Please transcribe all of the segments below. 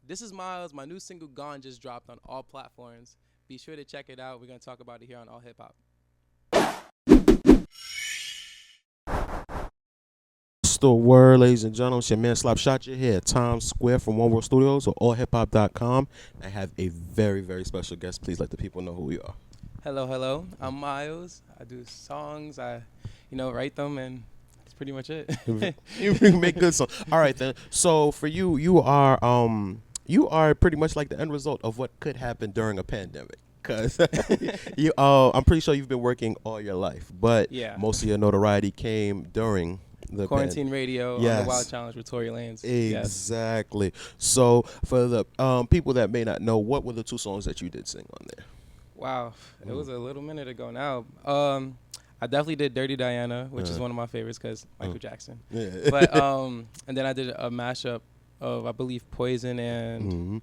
This is Miles. My new single Gone just dropped on all platforms. Be sure to check it out. We're going to talk about it here on All Hip Hop. What's the word, ladies and gentlemen? It's your man Slops. Shot your head, Times Square from One World Studios or allhiphop.com. I have a very, very special guest. Please let the people know who we are. Hello, hello. I'm Miles. I do songs. I write them, and that's pretty much it. You make good songs. All right, then. So for you, you are pretty much like the end result of what could happen during a pandemic. Cause I'm pretty sure you've been working all your life, but Yeah. most of your notoriety came during the Quarantine radio on Yes. the Wild Challenge with Tory Lanez. Exactly. So for the people that may not know, what were the two songs that you did sing on there? Wow. It was a little minute ago now. I definitely did Dirty Diana, which is one of my favorites because Michael Jackson. Yeah. But and then I did a mashup of, I believe, Poison and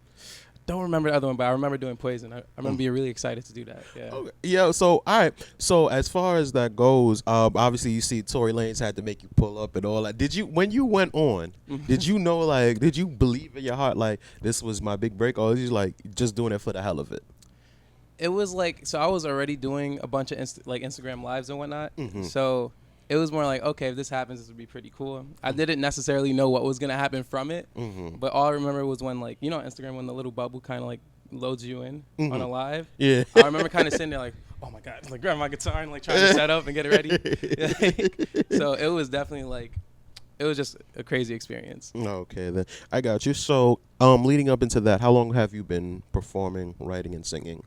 don't remember the other one, but I remember doing Poison. I remember being really excited to do that. Yeah. Okay. Yeah. So all right. So as far as that goes, obviously you see Tory Lanez had to make you pull up and all that. Did you, when you went on, did you know, like, did you believe in your heart like this was my big break, or was you like just doing it for the hell of it? It was like, so I was already doing a bunch of Instagram lives and whatnot. So it was more like, okay, if this happens, this would be pretty cool. I didn't necessarily know what was going to happen from it. But all I remember was when, like, Instagram, when the little bubble kind of like loads you in on a live. Yeah. I remember kind of sitting there like, oh my God, like grabbing my guitar and like trying to set up and get it ready. So it was definitely like, it was just a crazy experience. Okay, then I got you. So leading up into that, how long have you been performing, writing, and singing?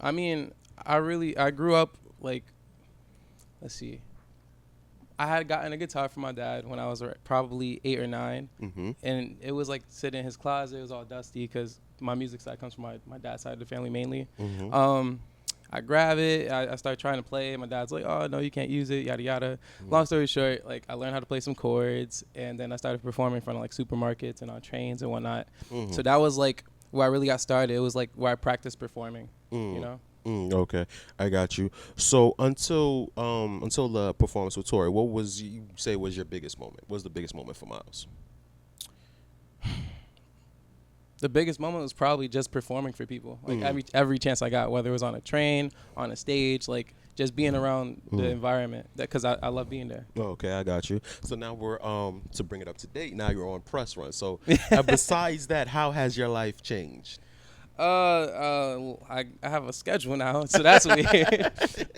I mean, I grew up like, let's see. I had gotten a guitar from my dad when I was probably 8 or 9. And it was like sitting in his closet. It was all dusty because my music side comes from my dad's side of the family mainly. I grab it. I start trying to play it. My dad's like, oh, no, you can't use it, yada, yada. Long story short, like I learned how to play some chords. And then I started performing in front of like supermarkets and on trains and whatnot. So that was like where I really got started. It was like where I practiced performing, Okay, I got you. So until the performance with Tory, what was you say was your biggest moment? What was the biggest moment for Miles? The biggest moment was probably just performing for people. Like every chance I got, whether it was on a train, on a stage, like just being around the environment. That because I love being there. Okay, I got you. So now we're to bring it up to date. Now you're on press run. So besides that, how has your life changed? I have a schedule now, so that's weird.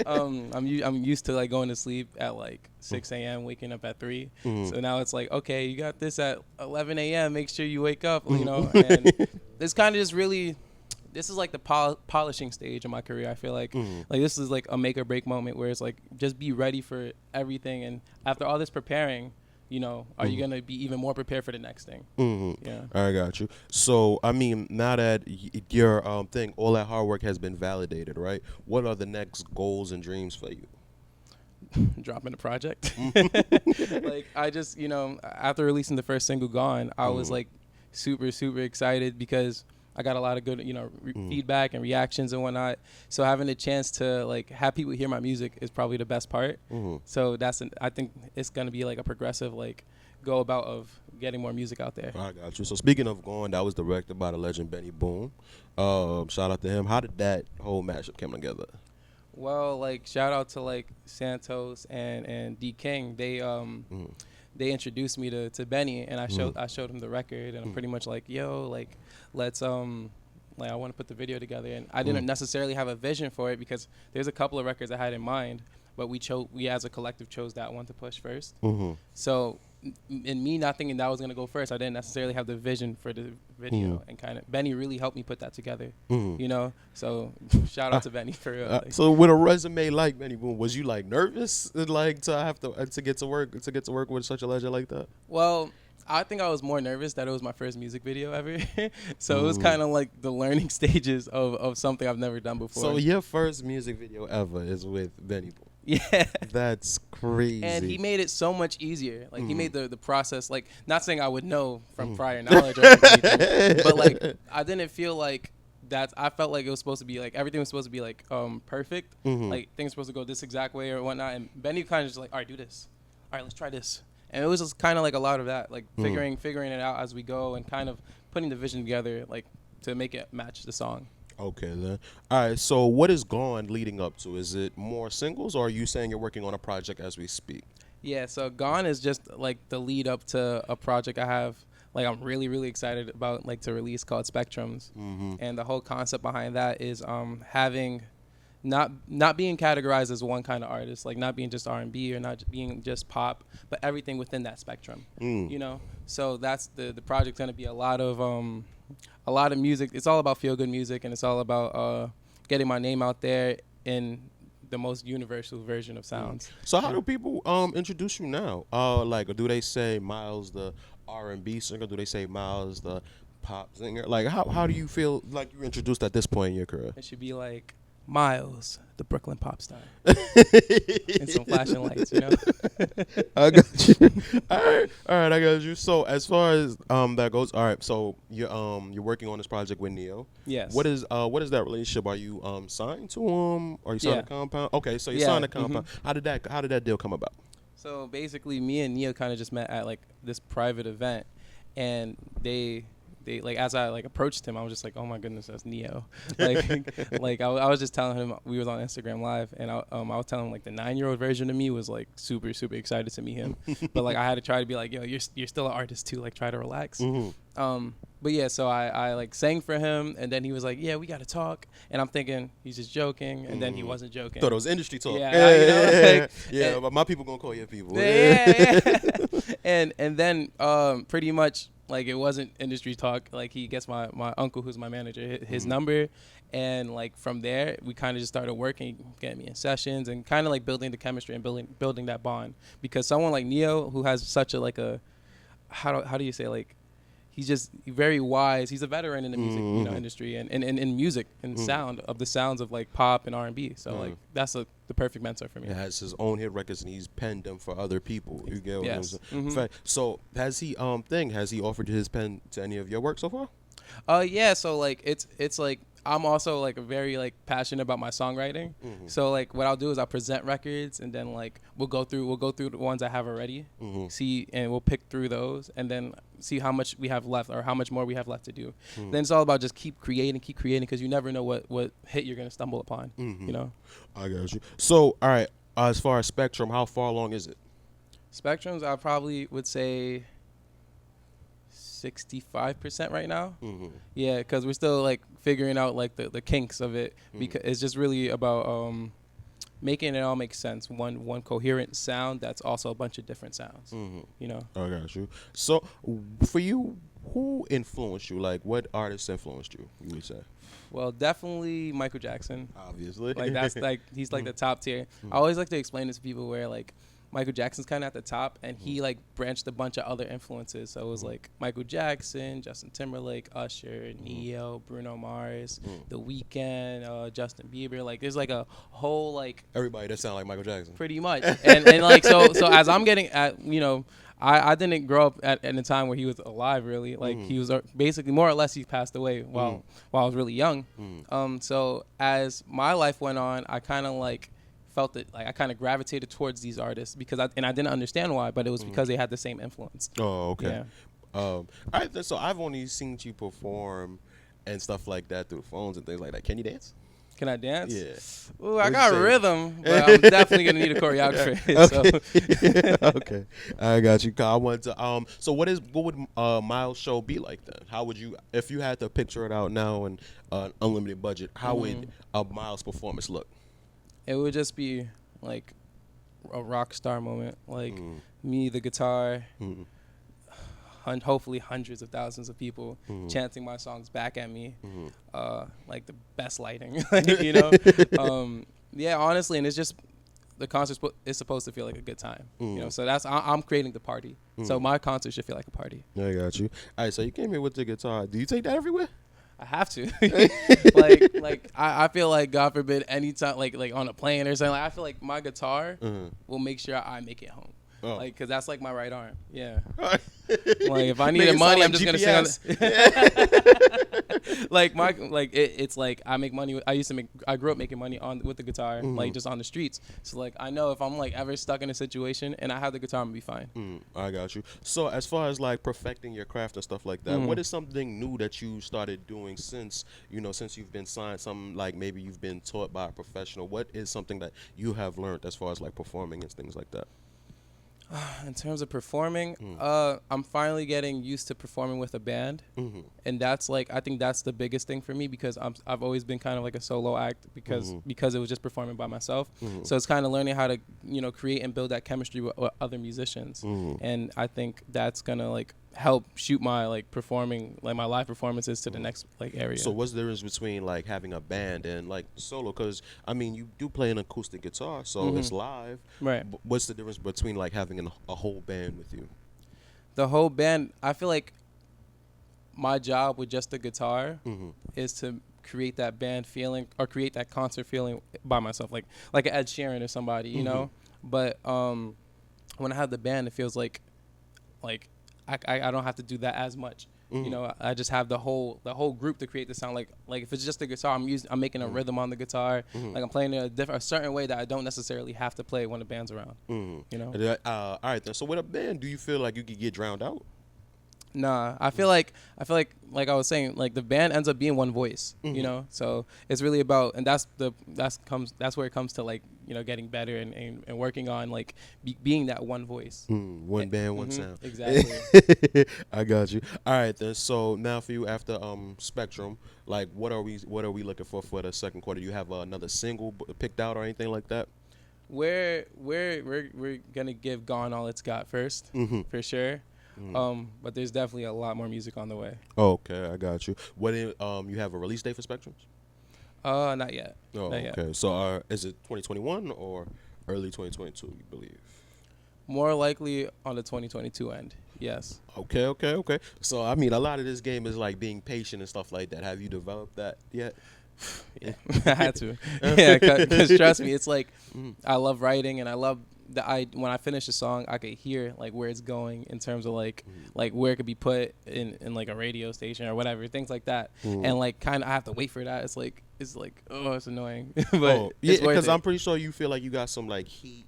I'm used to like going to sleep at like 6 a.m., waking up at 3. So now it's like, okay, you got this at 11 a.m. Make sure you wake up, And it's kind of just really, this is like the polishing stage of my career. I feel like this is like a make or break moment where it's like just be ready for everything, and after all this preparing, are you gonna be even more prepared for the next thing? Yeah. I got you. So, I mean, now that your thing, all that hard work has been validated, right? What are the next goals and dreams for you? Dropping a project. Like I just, after releasing the first single, Gone, I was like super, super excited because I got a lot of good, feedback and reactions and whatnot. So having a chance to like have people hear my music is probably the best part. So I think it's gonna be like a progressive like go about of getting more music out there. I got you. So speaking of Gone, that was directed by the legend Benny Boone. Shout out to him. How did that whole mashup come together? Well, like shout out to like Santos and D King. They introduced me to Benny, and I showed him the record, and I'm pretty much like, yo, like let's like I want to put the video together. And I didn't necessarily have a vision for it because there's a couple of records I had in mind, but we as a collective chose that one to push first. So in me not thinking that was gonna go first, I didn't necessarily have the vision for the video, and kind of Benny really helped me put that together. So shout out to Benny for real. So with a resume like Benny Boone, was you like nervous, like to get to work with such a legend like that? Well, I think I was more nervous that it was my first music video ever. So it was kind of like the learning stages of something I've never done before. So your first music video ever is with Benny Boone. Yeah. That's crazy. And he made it so much easier. Like he made the process, like not saying I would know from prior knowledge or anything, but like I didn't feel like that. I felt like it was supposed to be like everything was supposed to be like perfect. Like things were supposed to go this exact way or whatnot. And Benny kind of just like, all right, do this. All right, let's try this. And it was just kind of like a lot of that, like figuring it out as we go and kind of putting the vision together, like to make it match the song. Okay, then. All right, so what is Gone leading up to? Is it more singles, or are you saying you're working on a project as we speak? Yeah, so Gone is just like the lead up to a project I have, like I'm really, really excited about, like to release, called Spectrums. And the whole concept behind that is having not being categorized as one kind of artist, like not being just R&B or not being just pop, but everything within that spectrum. You know, so that's the project's gonna be a lot of music. It's all about feel good music, and it's all about getting my name out there in the most universal version of sounds. So how do people introduce you now? Like, do they say Miles the R&B singer? Do they say Miles the pop singer? Like, how do you feel like you're introduced at this point in your career? It should be like Miles, the Brooklyn pop star, and some flashing lights, you know. I got you. All right, I got you. So as far as that goes, all right. So you're working on this project with Neo. Yes. What is that relationship? Are you signed to him? Are you signed a compound? Okay, so you signed a compound. How did that deal come about? So basically, me and Neo kind of just met at like this private event, and they like, as I like approached him, I was just like, oh my goodness, that's Neo. Like I was just telling him, we was on Instagram Live, and I was telling him like the 9-year-old version of me was like super excited to meet him, but like I had to try to be like, yo, you're still an artist too, like try to relax. But yeah, so I like sang for him, and then he was like, yeah, we gotta talk, and I'm thinking he's just joking, and then he wasn't joking. Thought it was industry talk. Yeah, but my people gonna call your people. Yeah. and then pretty much, like, it wasn't industry talk. Like, he gets my uncle, who's my manager, his number, and like from there we kind of just started working, getting me in sessions, and kind of like building the chemistry and building that bond. Because someone like Neo, who has such a like a how do you say, like, he's just very wise. He's a veteran in the music industry and in music and sound of the sounds of like pop and R&B. So like that's the perfect mentor for me. He has his own hit records and he's penned them for other people. You get what I'm saying? Mm-hmm. In fact, so has he offered his pen to any of your work so far? Yeah. So like it's like I'm also like very like passionate about my songwriting. So like what I'll do is I'll present records, and then like we'll go through the ones I have already, see, and we'll pick through those, and then see how much we have left or how much more we have left to do. Then it's all about just keep creating, because you never know what hit you're gonna stumble upon. You know. I got you. So all right, as far as Spectrum, how far along is it? Spectrums, I probably would say 65% right now. Yeah, because we're still like figuring out like the kinks of it, because it's just really about making it all make sense, one coherent sound that's also a bunch of different sounds. You know. I got you. So for you, who influenced you? Like, what artists influenced you, you would say? Well, definitely Michael Jackson. Obviously. Like that's like he's like the top tier. I always like to explain this to people where like Michael Jackson's kind of at the top, and he like branched a bunch of other influences. So it was like Michael Jackson, Justin Timberlake, Usher, Neo, Bruno Mars, The Weeknd, Justin Bieber. Like there's like a whole like everybody that sound like Michael Jackson. Pretty much. and like so as I'm getting at, you know, I didn't grow up at a time where he was alive, really. Like he was basically more or less he passed away while I was really young. So as my life went on, I kind of like felt it, like I kind of gravitated towards these artists because I didn't understand why, but it was because they had the same influence. Oh, okay. Yeah. All right, so I've only seen you perform and stuff like that through phones and things like that. Can you dance? Can I dance? Yeah. Ooh, I got rhythm, but I'm definitely gonna need a choreographer. Okay. Okay, I got you. I want to. So what would Miles' show be like then? How would you, if you had to picture it out now and unlimited budget, how would a Miles performance look? It would just be like a rock star moment, like me, the guitar, hopefully hundreds of thousands of people chanting my songs back at me, like the best lighting, you know. Yeah, honestly, and it's just the concert is supposed to feel like a good time, you know. So that's I'm creating the party, so my concert should feel like a party. I got you. All right, so you came here with the guitar. Do you take that everywhere? I have to. like I feel like, God forbid, anytime like on a plane or something, like, I feel like my guitar will make sure I make it home. Oh. Like, cause that's like my right arm. Yeah. Like if I needed money, I'm just gonna sing on like it's like I make money. I grew up making money with the guitar, like just on the streets. So like I know if I'm like ever stuck in a situation and I have the guitar, I'm gonna be fine. I got you. So as far as like perfecting your craft and stuff like that, what is something new that you started doing since you've been signed? Something like maybe you've been taught by a professional. What is something that you have learned as far as like performing and things like that? In terms of performing, I'm finally getting used to performing with a band, and that's like I think that's the biggest thing for me because I've always been kind of like a solo act because it was just performing by myself. So it's kind of learning how to create and build that chemistry with other musicians, and I think that's gonna like help shoot my like performing like my live performances to the next like area. So what's the difference between like having a band and like solo? Because I mean you do play an acoustic guitar, so it's live. Right. What's the difference between like having a whole band with you? The whole band, I feel like my job with just the guitar is to create that band feeling or create that concert feeling by myself, like Ed Sheeran or somebody, you know. But when I have the band, it feels like I don't have to do that as much. You know, I just have the whole group to create the sound. Like if it's just the guitar, I'm making a rhythm on the guitar. Like I'm playing a certain way that I don't necessarily have to play when the band's around. You know. All right then. So with a band, do you feel like you could get drowned out? Nah, I feel like I was saying, like the band ends up being one voice, you know. So it's really about, and that's where it comes to like getting better and working on like being that one voice. One band, one sound. Exactly. I got you. All right then. So now for you after Spectrum, like what are we looking for the second quarter? Do you have another single picked out or anything like that? We're gonna give Gone All It's Got first, for sure. But there's definitely a lot more music on the way. Okay, I got you. What you have a release date for Spectrums? Not yet. Oh, not okay. Yet. So is it 2021 or early 2022? You believe? More likely on the 2022 end. Yes. Okay. So I mean, a lot of this game is like being patient and stuff like that. Have you developed that yet? Yeah, I had to. Yeah, because trust me, it's like I love writing and I love when I finish a song, I could hear like where it's going in terms of like where it could be put in like a radio station or whatever, things like that. And like kind of I have to wait for that. It's like oh, it's annoying. But yeah, because I'm pretty sure you feel like you got some like heat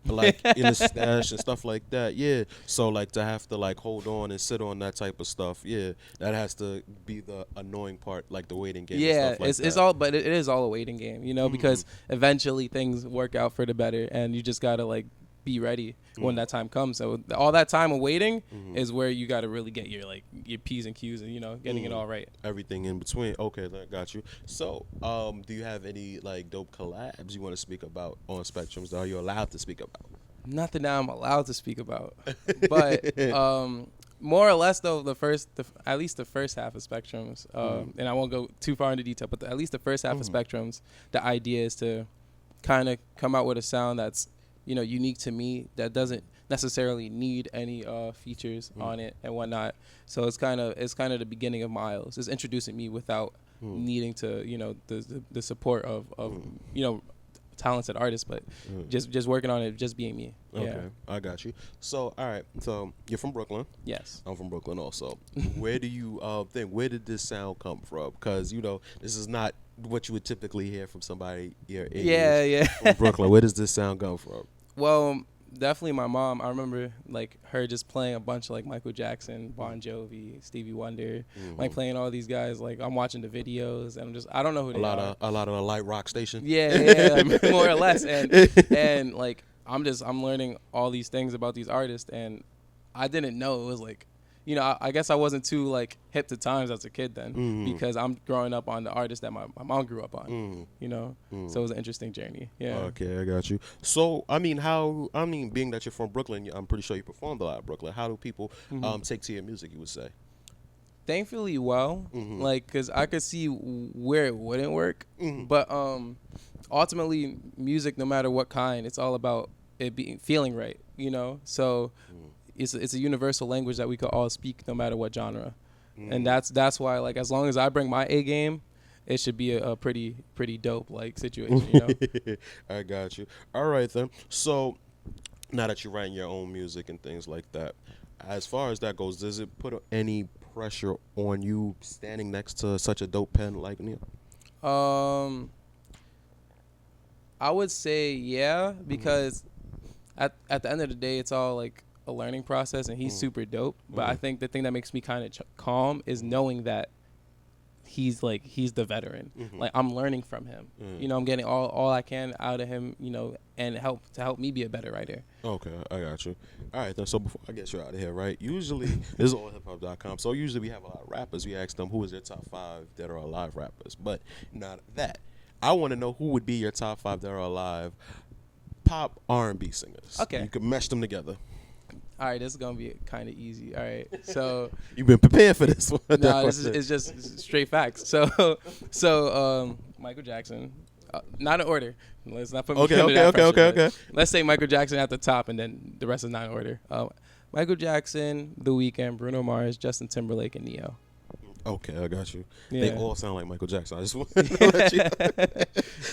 like in the stash and stuff like that. Yeah. So like to have to like hold on and sit on that type of stuff. Yeah. That has to be the annoying part, like the waiting game. Yeah, and stuff like it's all, but it is all a waiting game, because eventually things work out for the better, and you just gotta like be ready when that time comes. So all that time of waiting is where you gotta really get your P's and Q's and getting it all right. Everything in between. Okay, that got you. So, do you have any like dope collabs you want to speak about on Spectrums that are you allowed to speak about? Nothing that I'm allowed to speak about, but more or less though, at least the first half of Spectrums, and I won't go too far into detail, but at least the first half of Spectrums, the idea is to kind of come out with a sound that's unique to me, that doesn't necessarily need any features on it and whatnot. So it's kind of the beginning of Miles. It's introducing me without needing to the support of talented artists, but just working on it, just being me. Okay, yeah. I got you. So all right, so you're from Brooklyn. Yes, I'm from Brooklyn also. Where do you where did this sound come from? Because this is not what you would typically hear from somebody here in from Brooklyn. Where does this sound come from? Well, definitely my mom. I remember like her just playing a bunch of like Michael Jackson, Bon Jovi, Stevie Wonder, like playing all these guys. Like I'm watching the videos and I don't know who they are. A lot of the light rock station. Yeah, more or less. And like I'm learning all these things about these artists, and I didn't know it was like, I guess I wasn't too like hip to times as a kid then, because I'm growing up on the artists that my mom grew up on, So it was an interesting journey. Yeah. Okay, I got you. So being that you're from Brooklyn, I'm pretty sure you performed a lot in Brooklyn. How do people take to your music, you would say? Thankfully, well, like, because I could see where it wouldn't work, but ultimately, music, no matter what kind, it's all about it feeling right, So it's a universal language that we could all speak, no matter what genre, and that's why, like, as long as I bring my A game, it should be a pretty dope like situation, I got you. All right then. So now that you're writing your own music and things like that, as far as that goes, does it put any pressure on you standing next to such a dope pen like Neil? I would say yeah, because at the end of the day, it's all like a learning process, and he's super dope. But I think the thing that makes me kind of calm is knowing that he's the veteran. Like, I'm learning from him. You know, I'm getting all I can out of him, you know, and help me be a better writer. Okay, I got you. All right, then. So before I get you out of here, right? Usually, this is allhiphop.com. So usually we have a lot of rappers. We ask them who is their top 5 that are alive rappers. But not that. I want to know who would be your top 5 that are alive pop R&B singers. Okay. You can mesh them together. All right, this is gonna be kind of easy. All right, so You've been prepared for this one. no, it's just straight facts. So Michael Jackson, not in order. Let's not put me under that pressure, Okay. Let's say Michael Jackson at the top, and then the rest is not in order. Michael Jackson, The Weeknd, Bruno Mars, Justin Timberlake, and Neo. Okay, I got you. Yeah. They all sound like Michael Jackson. I just want to let you know.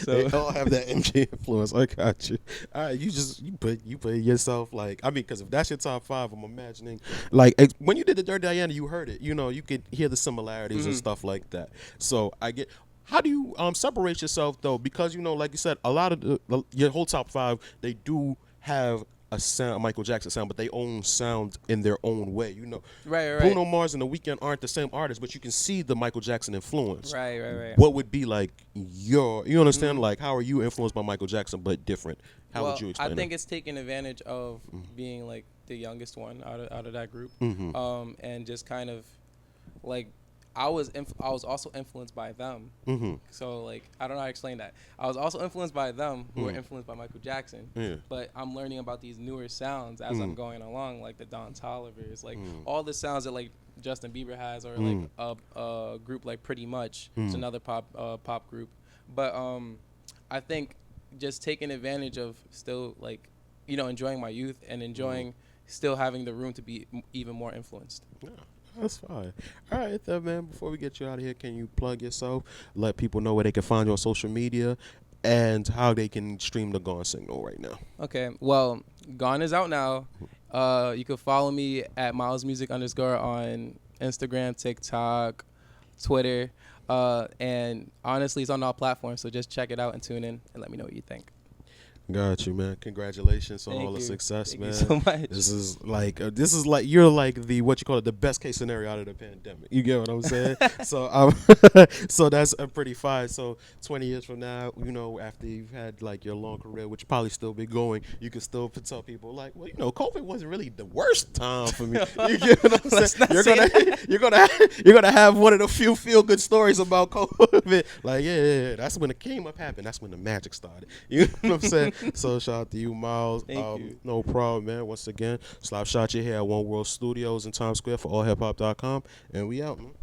They all have that MJ influence. I got you. All right, you put yourself like, I mean, because if that's your top 5, I'm imagining like when you did the Dirty Diana, you heard it. You know, you could hear the similarities and stuff like that. So I get. How do you separate yourself though? Because you know, like you said, a lot of your whole top 5, they do have a sound, a Michael Jackson sound, but they own sound in their own way. You know, Right. Bruno Mars and The Weeknd aren't the same artists, but you can see the Michael Jackson influence. Right. What would be like you understand? Like, how are you influenced by Michael Jackson, but different? How would you explain I think it? it's taking advantage of being like the youngest one out of that group, and just kind of like I was also influenced by them. So like I don't know how to explain that. I was also influenced by them who were influenced by Michael Jackson. Yeah. But I'm learning about these newer sounds as I'm going along, like the Don Tollivers, like all the sounds that like Justin Bieber has, or like a group like Pretty Much. It's another pop group. But I think just taking advantage of still like, you know, enjoying my youth and enjoying still having the room to be even more influenced. Yeah. That's fine. All right, then, man. Before we get you out of here, can you plug yourself? Let people know where they can find you on social media and how they can stream the Gone signal right now. Okay. Well, Gone is out now. You can follow me at milesmusic_ on Instagram, TikTok, Twitter, and honestly, it's on all platforms. So just check it out and tune in and let me know what you think. Got you, man. Congratulations on all the success, Thank man. you so much. This is like you're like the what you call it, the best case scenario out of the pandemic. You get what I'm saying? So so that's a pretty fine. So 20 years from now, you know, after you've had like your long career, which probably still be going, you can still tell people like, well, you know, COVID wasn't really the worst time for me. You get what I'm saying? You're gonna have one of the few feel good stories about COVID. Like, yeah, that's when the came up happened. That's when the magic started. You know what I'm saying? So shout out to you, Miles. Thank you. No problem, man. Once again, Slops shot you here at One World Studios in Times Square for allhiphop.com, and we out, man.